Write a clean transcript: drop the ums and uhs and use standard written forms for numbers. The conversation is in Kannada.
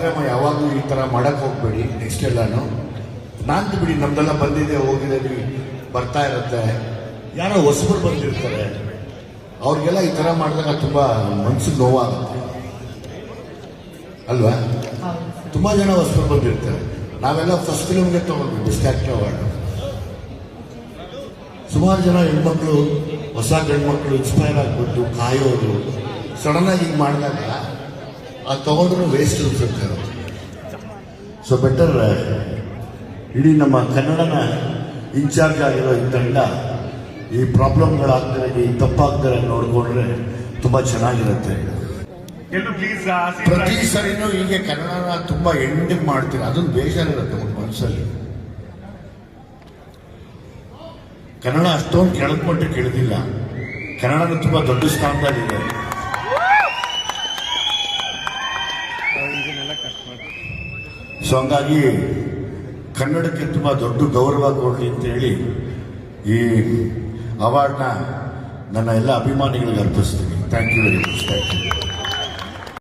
ಕಾರ್ಯಕ್ರಮ ಯಾವಾಗಲೂ ಈ ಥರ ಮಾಡೋಕ್ಕೆ ಹೋಗ್ಬೇಡಿ. ನೆಕ್ಸ್ಟ್ ಎಲ್ಲಾನು ನಾಂತು ಬಿಡಿ, ನಮ್ದೆಲ್ಲ ಬಂದಿದೆ ಹೋಗಿದ್ದೀವಿ, ಬರ್ತಾ ಇರುತ್ತೆ. ಯಾರೋ ಹೊಸಬರು ಬಂದಿರ್ತಾರೆ, ಅವ್ರಿಗೆಲ್ಲ ಈ ಥರ ಮಾಡಿದಾಗ ತುಂಬ ಮನ್ಸಿಗೆ ನೋವಾಗುತ್ತೆ ಅಲ್ವಾ? ತುಂಬ ಜನ ಹೊಸಬರು ಬಂದಿರ್ತಾರೆ. ನಾವೆಲ್ಲ ಫಸ್ಟ್ ಫಿಲ್ಮ್ಗೆ ತೊಗೊಂಡ್ವಿ ಬೆಸ್ಟ್ ಆಕ್ಟರ್ ಅವಾರ್ಡ್. ಸುಮಾರು ಜನ ಹೆಣ್ಮಕ್ಳು, ಹೊಸ ಗಂಡ್ಮಕ್ಳು ಇನ್ಸ್ಪೈರ್ ಆಗಿಬಿಟ್ಟು ಕಾಯೋರು ಸಡನ್ನಾಗಿ ಹಿಂಗೆ ಮಾಡಿದಾಗ ಅದು ತೊಗೊಂಡ್ರು ವೇಸ್ಟ್ ಅನ್ಸುತ್ತೆ. ಸೊ ಬೆಟರ್ ಇಡೀ ನಮ್ಮ ಕನ್ನಡನ ಇನ್ಚಾರ್ಜ್ ಆಗಿರೋ ಈ ತಂಡ ಈ ಪ್ರಾಬ್ಲಮ್ಗಳಾಗ್ತಾರೆ, ಈ ತಪ್ಪಾಗ್ತಾರೆ ನೋಡಿಕೊಂಡ್ರೆ ತುಂಬ ಚೆನ್ನಾಗಿರುತ್ತೆ. ಪ್ರತಿ ಸರಿನೂ ಹೀಗೆ ಕನ್ನಡನ ತುಂಬ ಎಂಡಿಂಗ್ ಮಾಡ್ತೀವಿ, ಅದೊಂದು ಬೇಜಾರಿರುತ್ತೆ ನಮ್ಮ ಮನಸ್ಸಲ್ಲಿ. ಕನ್ನಡ ಅಷ್ಟೊಂದು ಕೆಳದ ಮಟ್ಟಿಗೆ ಕೆಳದಿಲ್ಲ, ಕನ್ನಡನ ತುಂಬ ದೊಡ್ಡ ಸ್ಥಾನದಲ್ಲಿದೆ. ಸೊ ಹಂಗಾಗಿ ಕನ್ನಡಕ್ಕೆ ತುಂಬ ದೊಡ್ಡ ಗೌರವ ಕೊಡಲಿ ಅಂತೇಳಿ ಈ ಅವಾರ್ಡ್ನ ನನ್ನ ಎಲ್ಲ ಅಭಿಮಾನಿಗಳಿಗೆ ಅರ್ಪಿಸ್ತೀನಿ. Thank you very much. Thank you.